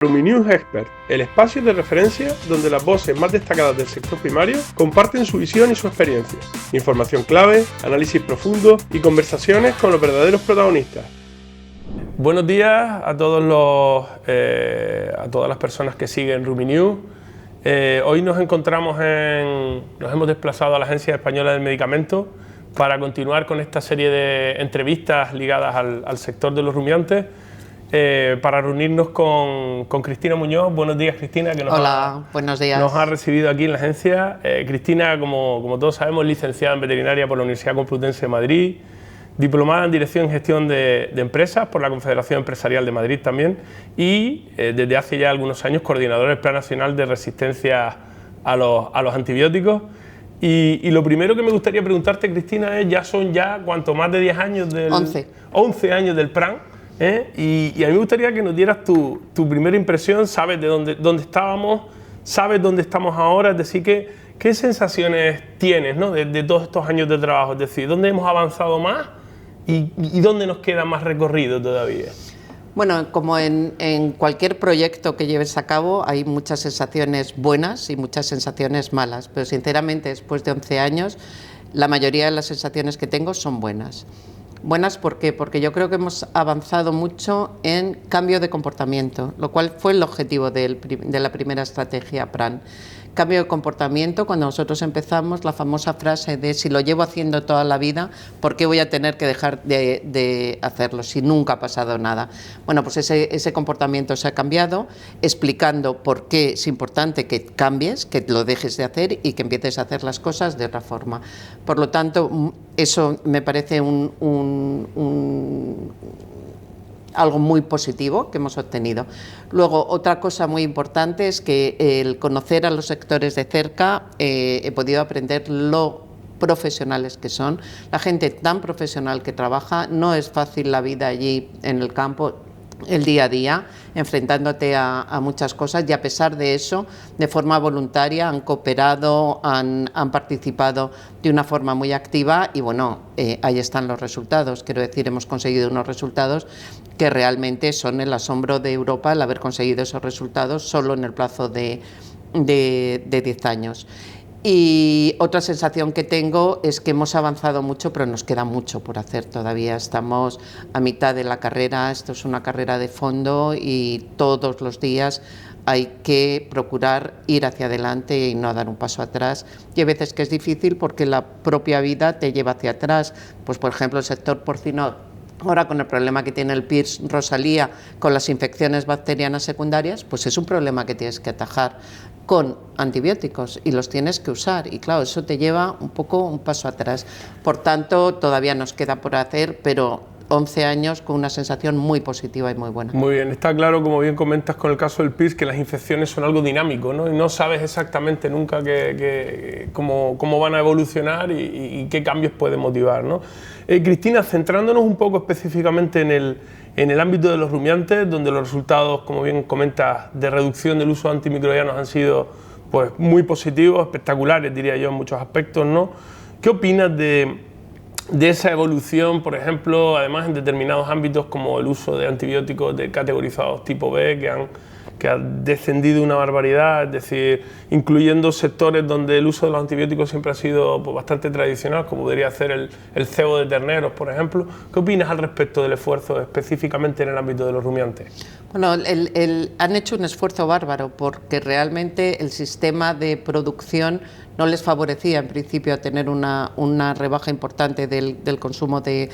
RumiNews Expert, el espacio de referencia donde las voces más destacadas del sector primario comparten su visión y su experiencia. Información clave, análisis profundo y conversaciones con los verdaderos protagonistas. Buenos días a todas las personas que siguen RumiNews. Hoy nos hemos desplazado a la Agencia Española del Medicamento para continuar con esta serie de entrevistas ligadas al sector de los rumiantes. Para reunirnos con Cristina Muñoz. Buenos días, Cristina, que buenos días. Nos ha recibido aquí en la agencia. Cristina, como todos sabemos, licenciada en veterinaria por la Universidad Complutense de Madrid, diplomada en Dirección y Gestión de Empresas por la Confederación Empresarial de Madrid también, y desde hace ya algunos años coordinadora del Plan Nacional de Resistencia a los Antibióticos. Y lo primero que me gustaría preguntarte, Cristina, es, son cuanto más de 10 años 11 años del plan. Y a mí me gustaría que nos dieras tu primera impresión. Sabes de dónde estábamos, sabes dónde estamos ahora, es decir, ¿qué sensaciones tienes, ¿no? de todos estos años de trabajo? Es decir, ¿dónde hemos avanzado más y dónde nos queda más recorrido todavía? Bueno, como en cualquier proyecto que lleves a cabo, hay muchas sensaciones buenas y muchas sensaciones malas, pero sinceramente después de 11 años la mayoría de las sensaciones que tengo son buenas. Buenas, ¿por qué? Porque yo creo que hemos avanzado mucho en cambio de comportamiento, lo cual fue el objetivo de la primera estrategia PRAN. Cambio de comportamiento, cuando nosotros empezamos, la famosa frase de si lo llevo haciendo toda la vida, ¿por qué voy a tener que dejar de hacerlo si nunca ha pasado nada? Bueno, pues ese comportamiento se ha cambiado, explicando por qué es importante que cambies, que lo dejes de hacer y que empieces a hacer las cosas de otra forma. Por lo tanto, eso me parece algo muy positivo que hemos obtenido. Luego, otra cosa muy importante es que el conocer a los sectores de cerca, he podido aprender lo profesionales que son, la gente tan profesional que trabaja. No es fácil la vida allí en el campo, el día a día, enfrentándote a muchas cosas, y a pesar de eso, de forma voluntaria, han cooperado, han participado de una forma muy activa y bueno, ahí están los resultados. Quiero decir, hemos conseguido unos resultados que realmente son el asombro de Europa, el haber conseguido esos resultados solo en el plazo de 10 años. Y otra sensación que tengo es que hemos avanzado mucho, pero nos queda mucho por hacer todavía. Estamos a mitad de la carrera, esto es una carrera de fondo y todos los días hay que procurar ir hacia adelante y no dar un paso atrás. Y hay veces que es difícil porque la propia vida te lleva hacia atrás. Pues por ejemplo, el sector porcino, ahora con el problema que tiene el PIRS Rosalía con las infecciones bacterianas secundarias, pues es un problema que tienes que atajar con antibióticos y los tienes que usar, y claro, eso te lleva un paso atrás. Por tanto, todavía nos queda por hacer, pero 11 años con una sensación muy positiva y muy buena. Muy bien, está claro, como bien comentas con el caso del PIRS, que las infecciones son algo dinámico, ¿no? Y no sabes exactamente nunca cómo van a evolucionar y qué cambios pueden motivar, ¿no? Cristina, centrándonos un poco específicamente en el ámbito de los rumiantes, donde los resultados, como bien comentas, de reducción del uso de antimicrobianos han sido pues, muy positivos, espectaculares, diría yo, en muchos aspectos, ¿no? ¿Qué opinas de esa evolución, por ejemplo, además en determinados ámbitos como el uso de antibióticos categorizados tipo B, que ha descendido una barbaridad, es decir, incluyendo sectores donde el uso de los antibióticos siempre ha sido pues, bastante tradicional, como podría ser el cebo de terneros, por ejemplo? ¿Qué opinas al respecto del esfuerzo específicamente en el ámbito de los rumiantes? Bueno, han hecho un esfuerzo bárbaro porque realmente el sistema de producción no les favorecía en principio a tener una rebaja importante del consumo de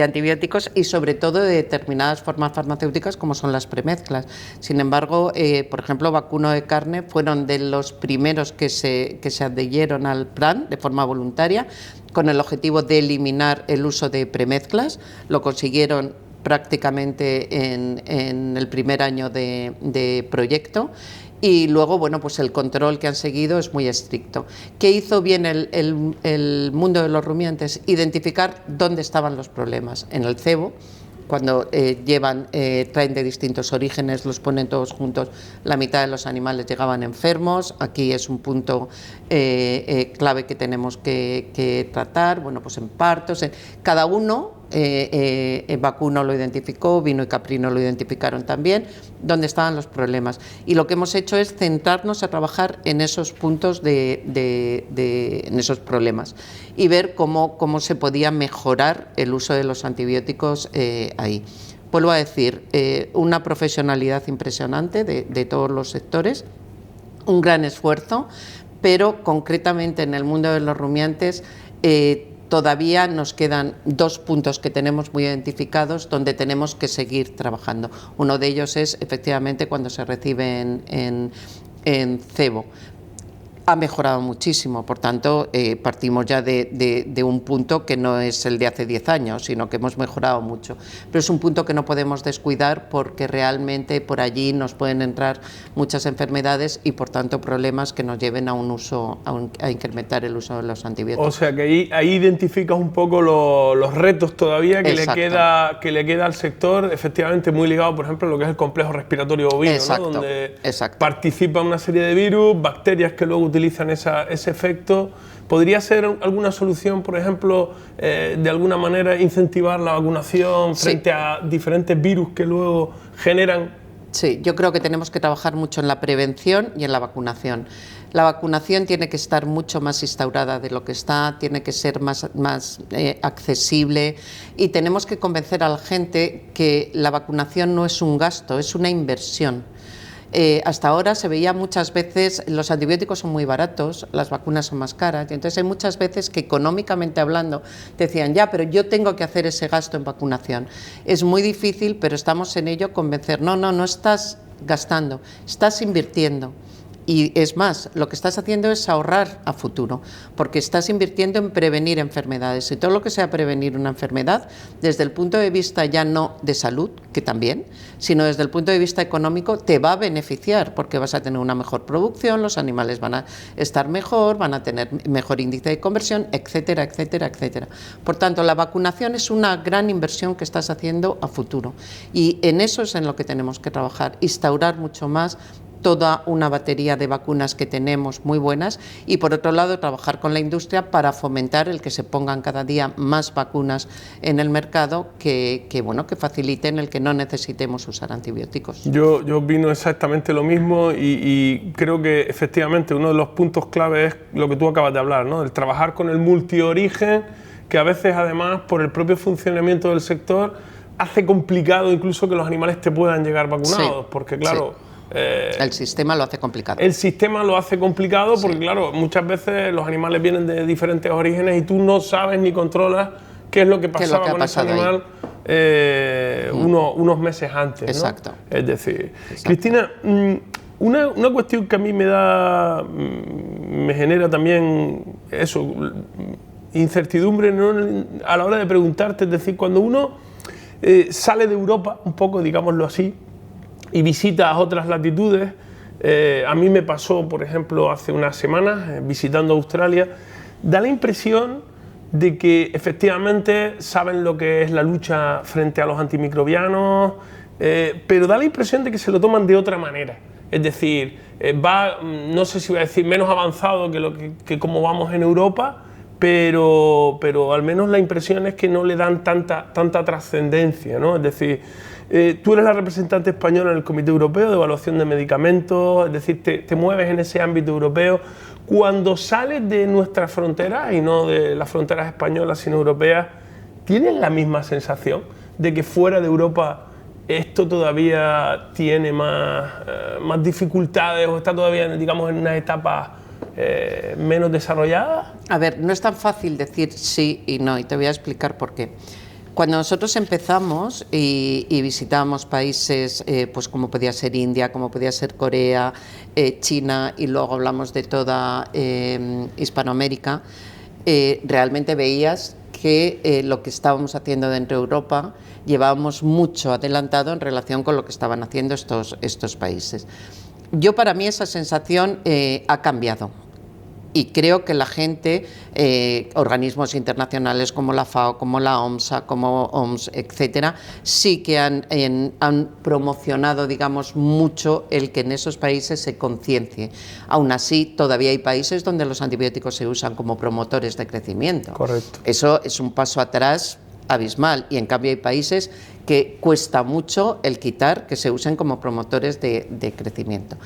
antibióticos y sobre todo de determinadas formas farmacéuticas como son las premezclas. Sin embargo, por ejemplo, Vacuno de Carne fueron de los primeros que se adhirieron al plan de forma voluntaria con el objetivo de eliminar el uso de premezclas. Lo consiguieron prácticamente en el primer año de proyecto. Y luego, bueno, pues el control que han seguido es muy estricto. ¿Qué hizo bien el mundo de los rumiantes? Identificar dónde estaban los problemas. En el cebo, cuando traen de distintos orígenes, los ponen todos juntos, la mitad de los animales llegaban enfermos. Aquí es un punto clave que tenemos que tratar. Bueno, pues en partos, cada uno Vacuno lo identificó, Vino y Caprino lo identificaron también, donde estaban los problemas. Y lo que hemos hecho es centrarnos a trabajar en esos puntos en esos problemas y ver cómo se podía mejorar el uso de los antibióticos ahí. Vuelvo a decir, una profesionalidad impresionante de todos los sectores, un gran esfuerzo, pero concretamente en el mundo de los rumiantes todavía nos quedan 2 puntos que tenemos muy identificados donde tenemos que seguir trabajando. Uno de ellos es efectivamente cuando se recibe en cebo. Ha mejorado muchísimo, por tanto partimos ya de un punto que no es el de hace 10 años, sino que hemos mejorado mucho, pero es un punto que no podemos descuidar porque realmente por allí nos pueden entrar muchas enfermedades y por tanto problemas que nos lleven a a incrementar el uso de los antibióticos. O sea que ahí identificas un poco los retos todavía que le queda al sector, efectivamente muy ligado por ejemplo a lo que es el complejo respiratorio bovino, ¿no? Donde participa una serie de virus, bacterias que luego utilizan ese efecto. ¿Podría ser alguna solución, por ejemplo, de alguna manera incentivar la vacunación frente a diferentes virus que luego generan? Sí, yo creo que tenemos que trabajar mucho en la prevención y en la vacunación. La vacunación tiene que estar mucho más instaurada de lo que está, tiene que ser más accesible y tenemos que convencer a la gente que la vacunación no es un gasto, es una inversión. Hasta ahora se veía muchas veces, los antibióticos son muy baratos, las vacunas son más caras, y entonces hay muchas veces que económicamente hablando decían, ya, pero yo tengo que hacer ese gasto en vacunación. Es muy difícil, pero estamos en ello, convencer, no estás gastando, estás invirtiendo. Y es más, lo que estás haciendo es ahorrar a futuro, porque estás invirtiendo en prevenir enfermedades. Y todo lo que sea prevenir una enfermedad, desde el punto de vista ya no de salud, que también, sino desde el punto de vista económico, te va a beneficiar, porque vas a tener una mejor producción, los animales van a estar mejor, van a tener mejor índice de conversión, etcétera, etcétera, etcétera. Por tanto, la vacunación es una gran inversión que estás haciendo a futuro. Y en eso es en lo que tenemos que trabajar, instaurar mucho más toda una batería de vacunas que tenemos muy buenas y por otro lado trabajar con la industria para fomentar el que se pongan cada día más vacunas en el mercado que faciliten el que no necesitemos usar antibióticos. Yo opino exactamente lo mismo y creo que efectivamente uno de los puntos clave es lo que tú acabas de hablar, ¿no? El trabajar con el multiorigen, que a veces además por el propio funcionamiento del sector hace complicado incluso que los animales te puedan llegar vacunados, porque claro... Sí. El sistema lo hace complicado. El sistema lo hace complicado porque, claro, muchas veces los animales vienen de diferentes orígenes y tú no sabes ni controlas qué es lo que pasaba con ese animal unos meses antes, ¿no? Exacto. Es decir, Cristina, una cuestión que a mí me genera también eso, incertidumbre, ¿no? A la hora de preguntarte, es decir, cuando uno sale de Europa, un poco, digámoslo así, y visitas otras latitudes, a mí me pasó, por ejemplo, hace unas semanas, visitando Australia, da la impresión de que efectivamente saben lo que es la lucha frente a los antimicrobianos, pero da la impresión de que se lo toman de otra manera. Es decir, no sé si voy a decir menos avanzado que como vamos en Europa, pero al menos la impresión es que no le dan tanta trascendencia, ¿no? Es decir, tú eres la representante española en el Comité Europeo de Evaluación de Medicamentos, es decir, te mueves en ese ámbito europeo. Cuando sales de nuestras fronteras, y no de las fronteras españolas sino europeas, ¿tienes la misma sensación de que fuera de Europa esto todavía tiene más dificultades o está todavía, digamos, en unas etapas menos desarrolladas? A ver, no es tan fácil decir sí y no, y te voy a explicar por qué. Cuando nosotros empezamos y visitábamos países pues como podía ser India, como podía ser Corea, China, y luego hablamos de toda Hispanoamérica, realmente veías que lo que estábamos haciendo dentro de Europa llevábamos mucho adelantado en relación con lo que estaban haciendo estos países. Para mí esa sensación ha cambiado. Y creo que la gente, organismos internacionales como la FAO, como la OMSA, como OMS, etcétera, sí que han promocionado, digamos, mucho el que en esos países se conciencie. Aún así, todavía hay países donde los antibióticos se usan como promotores de crecimiento. Correcto. Eso es un paso atrás abismal, y en cambio hay países que cuesta mucho el quitar, que se usen como promotores de crecimiento.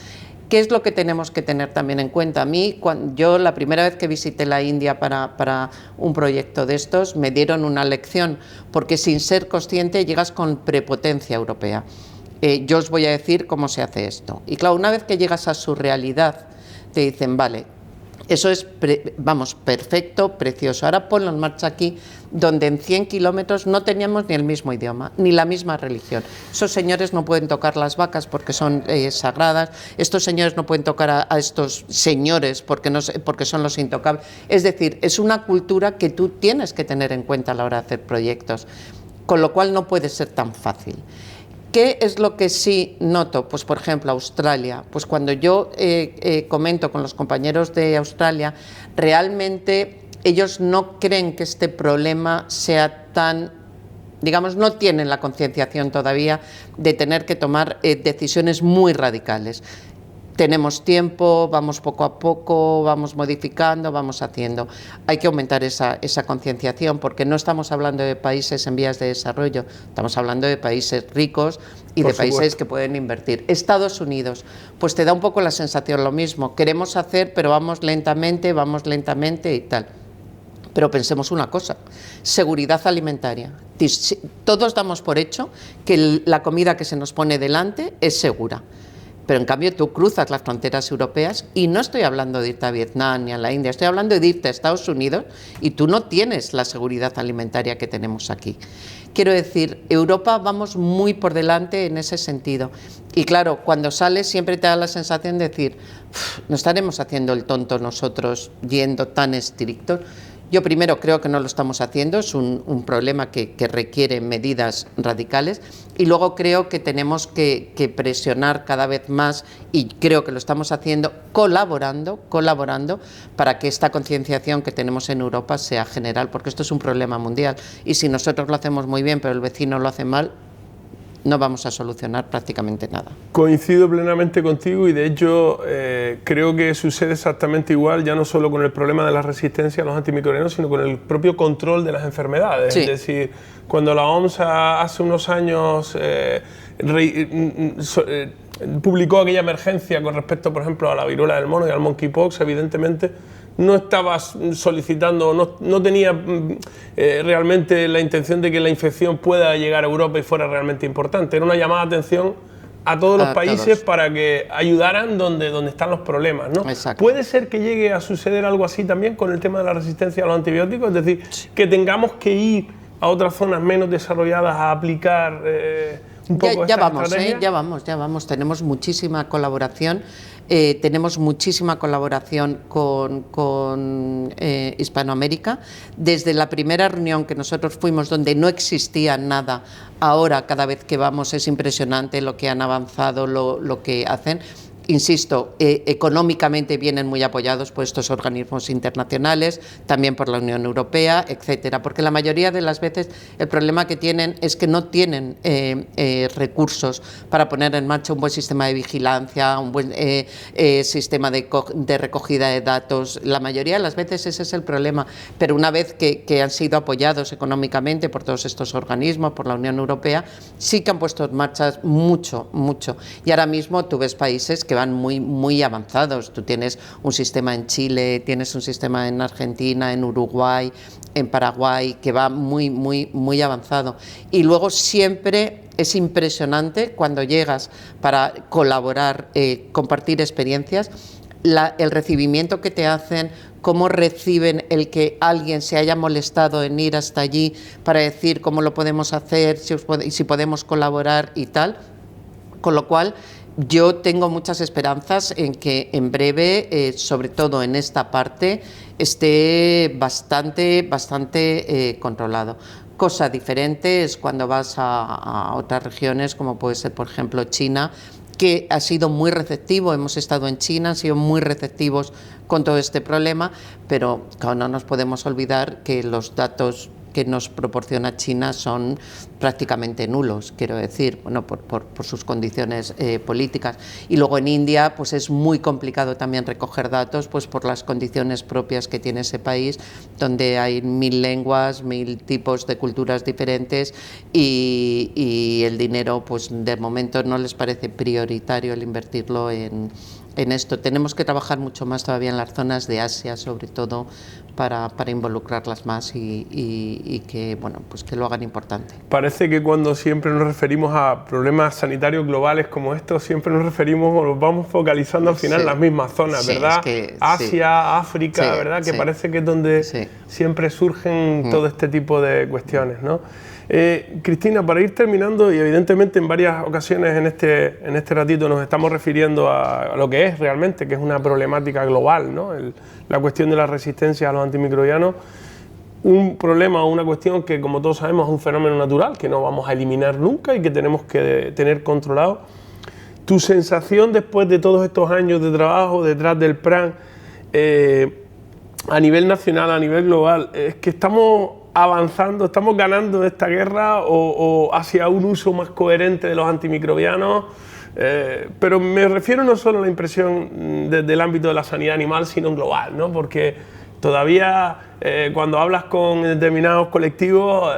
¿Qué es lo que tenemos que tener también en cuenta? A mí, yo la primera vez que visité la India para un proyecto de estos, me dieron una lección, porque sin ser consciente llegas con prepotencia europea. Yo os voy a decir cómo se hace esto. Y claro, una vez que llegas a su realidad, te dicen, vale, eso es, perfecto, precioso. Ahora ponlo en marcha aquí, donde en 100 kilómetros no teníamos ni el mismo idioma, ni la misma religión. Esos señores no pueden tocar las vacas porque son sagradas, estos señores no pueden tocar a estos señores porque son los intocables. Es decir, es una cultura que tú tienes que tener en cuenta a la hora de hacer proyectos, con lo cual no puede ser tan fácil. ¿Qué es lo que sí noto? Pues por ejemplo, Australia. Pues cuando yo comento con los compañeros de Australia, realmente ellos no creen que este problema sea tan, digamos, no tienen la concienciación todavía de tener que tomar decisiones muy radicales. Tenemos tiempo, vamos poco a poco, vamos modificando, vamos haciendo. Hay que aumentar esa concienciación, porque no estamos hablando de países en vías de desarrollo, estamos hablando de países ricos y de países que pueden invertir. Estados Unidos, pues te da un poco la sensación lo mismo, queremos hacer, pero vamos lentamente y tal. Pero pensemos una cosa, seguridad alimentaria. Todos damos por hecho que la comida que se nos pone delante es segura. Pero en cambio tú cruzas las fronteras europeas, y no estoy hablando de irte a Vietnam ni a la India, estoy hablando de irte a Estados Unidos, y tú no tienes la seguridad alimentaria que tenemos aquí. Quiero decir, Europa vamos muy por delante en ese sentido. Y claro, cuando sales siempre te da la sensación de decir, ¿no estaremos haciendo el tonto nosotros yendo tan estrictos? Yo primero creo que no lo estamos haciendo, es un problema que requiere medidas radicales, y luego creo que tenemos que presionar cada vez más, y creo que lo estamos haciendo colaborando para que esta concienciación que tenemos en Europa sea general, porque esto es un problema mundial, y si nosotros lo hacemos muy bien pero el vecino lo hace mal, no vamos a solucionar prácticamente nada. Coincido plenamente contigo, y de hecho creo que sucede exactamente igual, ya no solo con el problema de la resistencia a los antimicrobianos, sino con el propio control de las enfermedades. Sí. Es decir, cuando la OMS hace unos años publicó aquella emergencia con respecto, por ejemplo, a la viruela del mono y al monkeypox, evidentemente no estaba solicitando, no tenía realmente la intención de que la infección pueda llegar a Europa y fuera realmente importante. Era una llamada de atención a todos los países para que ayudaran donde están los problemas, ¿no? Exacto. ¿Puede ser que llegue a suceder algo así también con el tema de la resistencia a los antibióticos? Es decir, que tengamos que ir a otras zonas menos desarrolladas a aplicar un poco ya vamos, tenemos muchísima colaboración. Tenemos muchísima colaboración con Hispanoamérica. Desde la primera reunión que nosotros fuimos, donde no existía nada, ahora cada vez que vamos es impresionante lo que han avanzado, lo que hacen. Insisto, económicamente vienen muy apoyados por estos organismos internacionales, también por la Unión Europea, etcétera, porque la mayoría de las veces el problema que tienen es que no tienen recursos para poner en marcha un buen sistema de vigilancia, un buen sistema de recogida de datos. La mayoría de las veces ese es el problema, pero una vez que han sido apoyados económicamente por todos estos organismos, por la Unión Europea, sí que han puesto en marcha mucho, y ahora mismo tú ves países que van muy avanzados. Tú tienes un sistema en Chile, tienes un sistema en Argentina, en Uruguay, en Paraguay, que va muy avanzado. Y luego siempre es impresionante cuando llegas para colaborar, compartir experiencias, el recibimiento que te hacen, cómo reciben el que alguien se haya molestado en ir hasta allí para decir cómo lo podemos hacer, si podemos colaborar y tal. Con lo cual, yo tengo muchas esperanzas en que en breve, sobre todo en esta parte, esté bastante controlado. Cosa diferente es cuando vas a otras regiones, como puede ser, por ejemplo, China, que ha sido muy receptivo. Hemos estado en China, han sido muy receptivos con todo este problema, pero claro, no nos podemos olvidar que los datos que nos proporciona China son prácticamente nulos, quiero decir, bueno, por sus condiciones políticas. Y luego en India pues es muy complicado también recoger datos, pues por las condiciones propias que tiene ese país, donde hay 1000 lenguas, 1000 tipos de culturas diferentes, y el dinero pues de momento no les parece prioritario el invertirlo en esto. Tenemos que trabajar mucho más todavía en las zonas de Asia, sobre todo, para involucrarlas más y que, bueno, pues que lo hagan importante. Parece que cuando siempre nos referimos a problemas sanitarios globales como estos, siempre nos referimos o nos vamos focalizando al final en las mismas zonas, ¿verdad? Asia, África, ¿verdad? Que parece que es donde siempre surgen todo este tipo de cuestiones, ¿no? Cristina, para ir terminando, y evidentemente en varias ocasiones en este ratito nos estamos refiriendo a lo que es realmente, que es una problemática global, ¿no? La cuestión de la resistencia a los antimicrobianos, un problema o una cuestión que, como todos sabemos, es un fenómeno natural que no vamos a eliminar nunca y que tenemos que tener controlado. ¿Tu sensación después de todos estos años de trabajo detrás del PRAN, a nivel nacional, a nivel global, es que estamos avanzando, estamos ganando esta guerra o hacia un uso más coherente de los antimicrobianos? Pero me refiero no solo a la impresión desde el ámbito de la sanidad animal, sino en global, ¿no? Porque todavía cuando hablas con determinados colectivos,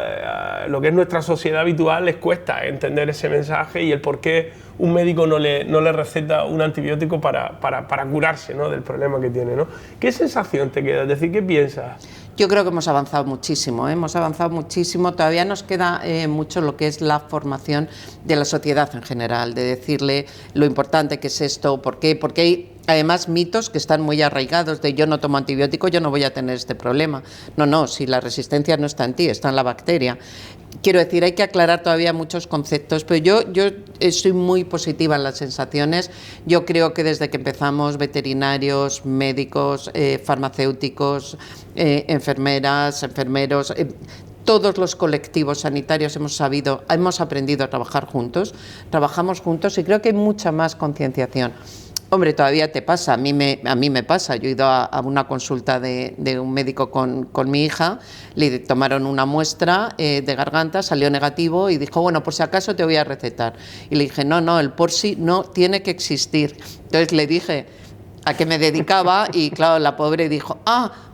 lo que es nuestra sociedad habitual, les cuesta entender ese mensaje y el por qué un médico no le receta un antibiótico para curarse, ¿no?, del problema que tiene, ¿no? ¿Qué sensación te queda? Es decir, ¿qué piensas? Yo creo que hemos avanzado muchísimo, hemos avanzado muchísimo. Todavía nos queda mucho lo que es la formación de la sociedad en general, de decirle lo importante que es esto, por qué, porque hay además mitos que están muy arraigados de yo no tomo antibiótico, yo no voy a tener este problema. No, si la resistencia no está en ti, está en la bacteria. Quiero decir, hay que aclarar todavía muchos conceptos, pero yo estoy muy positiva en las sensaciones. Yo creo que desde que empezamos, veterinarios, médicos, farmacéuticos, enfermeras, enfermeros, todos los colectivos sanitarios hemos aprendido a trabajar juntos, trabajamos juntos y creo que hay mucha más concienciación. Hombre, todavía te pasa, a mí me pasa. Yo he ido a una consulta de un médico con mi hija, le tomaron una muestra de garganta, salió negativo y dijo, bueno, por si acaso te voy a recetar. Y le dije, no, el por si no tiene que existir. Entonces le dije a qué me dedicaba y claro, la pobre dijo,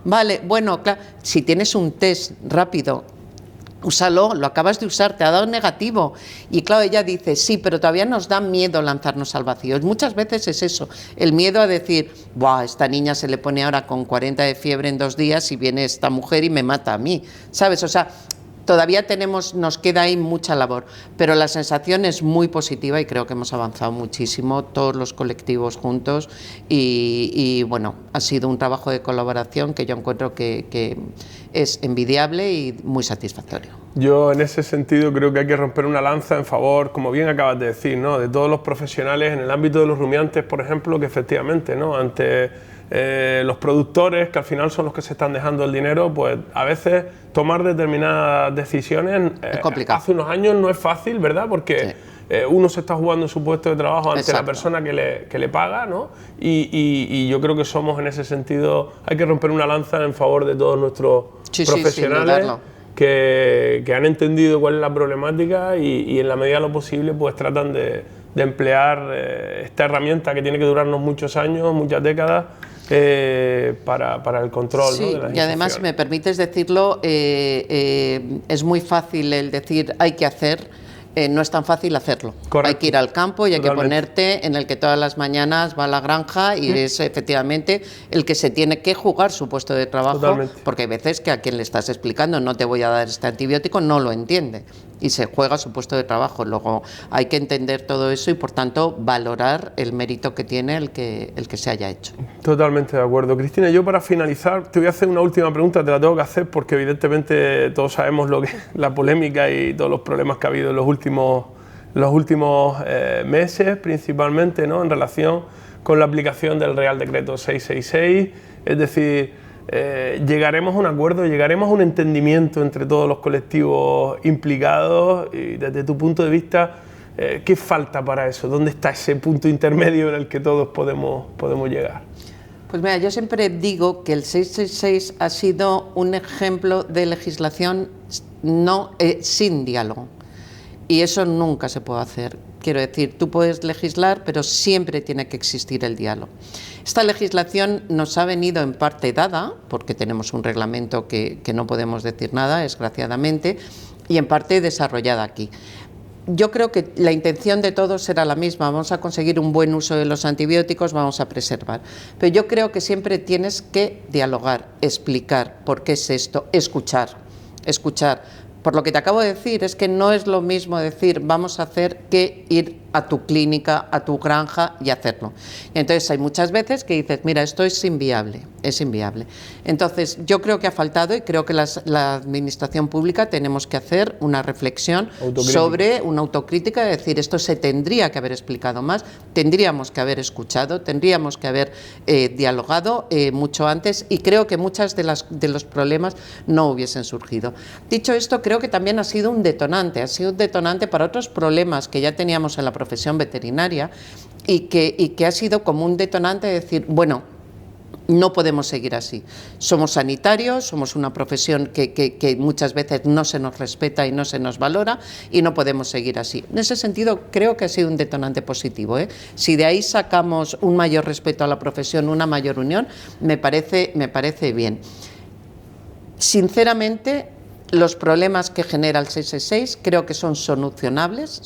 vale, bueno, claro, si tienes un test rápido, úsalo, lo acabas de usar, te ha dado negativo. Y claro, ella dice, sí, pero todavía nos da miedo lanzarnos al vacío. Muchas veces es eso, el miedo a decir, ¡buah! Esta niña se le pone ahora con 40 de fiebre en 2 días y viene esta mujer y me mata a mí, ¿sabes? O sea, todavía nos queda ahí mucha labor, pero la sensación es muy positiva y creo que hemos avanzado muchísimo, todos los colectivos juntos y bueno, ha sido un trabajo de colaboración que yo encuentro que es envidiable y muy satisfactorio. Yo en ese sentido creo que hay que romper una lanza en favor, como bien acabas de decir, ¿no?, de todos los profesionales en el ámbito de los rumiantes, por ejemplo, que efectivamente, ¿no?, ante los productores, que al final son los que se están dejando el dinero, pues a veces tomar determinadas decisiones es complicado. Hace unos años no es fácil, ¿verdad? Porque uno se está jugando su puesto de trabajo ante la persona que le paga, ¿no? Y yo creo que somos en ese sentido, hay que romper una lanza en favor de todos nuestros profesionales que han entendido cuál es la problemática y en la medida de lo posible pues tratan de emplear esta herramienta que tiene que durarnos muchos años, muchas décadas, para el control, ¿no?, de las infecciones. Y además, si me permites decirlo, es muy fácil el decir hay que hacer. No es tan fácil hacerlo. Correcto. Hay que ir al campo y hay que ponerte en el que todas las mañanas va a la granja y es efectivamente el que se tiene que jugar su puesto de trabajo, porque hay veces que a quien le estás explicando no te voy a dar este antibiótico no lo entiende y se juega su puesto de trabajo. Luego hay que entender todo eso y por tanto valorar el mérito que tiene el que se haya hecho. Totalmente de acuerdo. Cristina, yo para finalizar te voy a hacer una última pregunta, te la tengo que hacer porque evidentemente todos sabemos lo que la polémica y todos los problemas que ha habido en los últimos meses principalmente, ¿no?, en relación con la aplicación del Real Decreto 666, es decir, llegaremos a un acuerdo, llegaremos a un entendimiento entre todos los colectivos implicados y desde tu punto de vista, ¿qué falta para eso? ¿Dónde está ese punto intermedio en el que todos podemos llegar? Pues mira, yo siempre digo que el 666 ha sido un ejemplo de legislación sin diálogo. Y eso nunca se puede hacer. Quiero decir, tú puedes legislar, pero siempre tiene que existir el diálogo. Esta legislación nos ha venido en parte dada, porque tenemos un reglamento que no podemos decir nada, desgraciadamente, y en parte desarrollada aquí. Yo creo que la intención de todos será la misma, vamos a conseguir un buen uso de los antibióticos, vamos a preservar. Pero yo creo que siempre tienes que dialogar, explicar por qué es esto, escuchar. Por lo que te acabo de decir, es que no es lo mismo decir vamos a hacer que ir a tu clínica, a tu granja y hacerlo. Entonces hay muchas veces que dices, mira, esto es inviable, es inviable. Entonces yo creo que ha faltado y creo que la administración pública tenemos que hacer una reflexión sobre una autocrítica, de decir, esto se tendría que haber explicado más, tendríamos que haber escuchado, tendríamos que haber dialogado mucho antes, y creo que muchos de los problemas no hubiesen surgido. Dicho esto, creo que también ha sido un detonante para otros problemas que ya teníamos en la profesión veterinaria y que ha sido como un detonante de decir, bueno, no podemos seguir así. Somos sanitarios, somos una profesión que muchas veces no se nos respeta y no se nos valora, y no podemos seguir así. En ese sentido, creo que ha sido un detonante positivo, ¿eh? Si de ahí sacamos un mayor respeto a la profesión, una mayor unión, me parece bien. Sinceramente, los problemas que genera el 666 creo que son solucionables,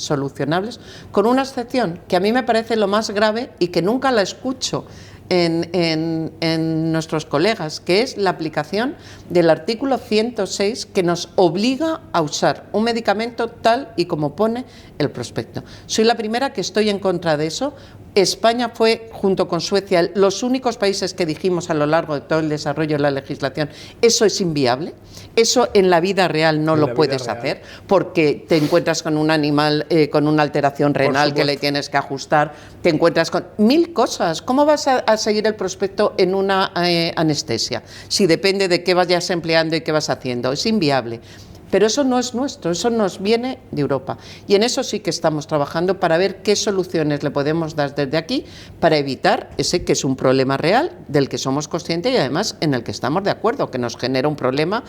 con una excepción que a mí me parece lo más grave y que nunca la escucho en nuestros colegas, que es la aplicación del artículo 106, que nos obliga a usar un medicamento tal y como pone el prospecto. Soy la primera que estoy en contra de eso. España fue, junto con Suecia, los únicos países que dijimos a lo largo de todo el desarrollo de la legislación, eso es inviable, eso en la vida real no lo puedes hacer, porque te encuentras con un animal con una alteración renal que le tienes que ajustar, te encuentras con 1000 cosas. ¿Cómo vas a seguir el prospecto en una anestesia? Si depende de qué vayas empleando y qué vas haciendo, es inviable. Pero eso no es nuestro, eso nos viene de Europa. Y en eso sí que estamos trabajando para ver qué soluciones le podemos dar desde aquí para evitar ese que es un problema real, del que somos conscientes y además en el que estamos de acuerdo, que nos genera un problema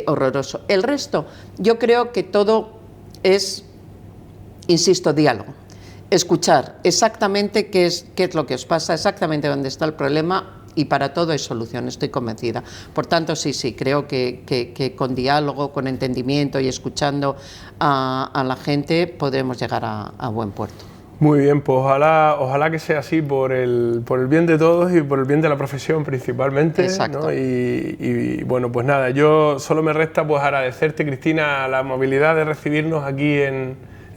horroroso. El resto, yo creo que todo es, insisto, diálogo. Escuchar exactamente qué es lo que os pasa, exactamente dónde está el problema, y para todo hay solución, estoy convencida. Por tanto, sí, creo que con diálogo, con entendimiento y escuchando a la gente podremos llegar a buen puerto. Muy bien, pues ojalá que sea así por el bien de todos y por el bien de la profesión principalmente. Exacto. ¿No? Y bueno, pues nada, yo solo me resta pues agradecerte, Cristina, la amabilidad de recibirnos aquí en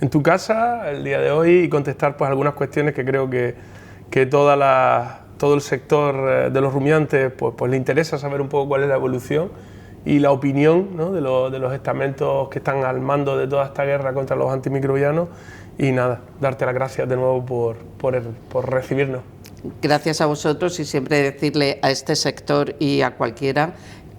tu casa el día de hoy y contestar pues algunas cuestiones que creo que todo el sector de los rumiantes pues le interesa saber un poco cuál es la evolución y la opinión, ¿no?, de los estamentos que están al mando de toda esta guerra contra los antimicrobianos. Y nada, darte las gracias de nuevo por recibirnos. Gracias a vosotros, y siempre decirle a este sector y a cualquiera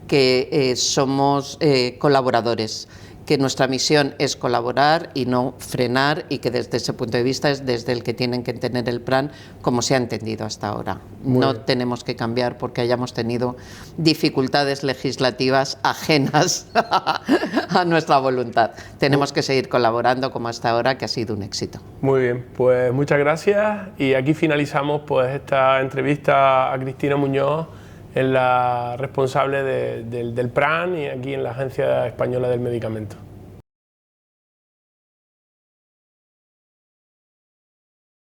que somos colaboradores, que nuestra misión es colaborar y no frenar, y que desde ese punto de vista es desde el que tienen que entender el plan como se ha entendido hasta ahora. No tenemos que cambiar porque hayamos tenido dificultades legislativas ajenas a nuestra voluntad. Tenemos que seguir colaborando como hasta ahora, que ha sido un éxito. Muy bien, pues muchas gracias, y aquí finalizamos pues esta entrevista a Cristina Muñoz, es la responsable del PRAN y aquí en la Agencia Española del Medicamento.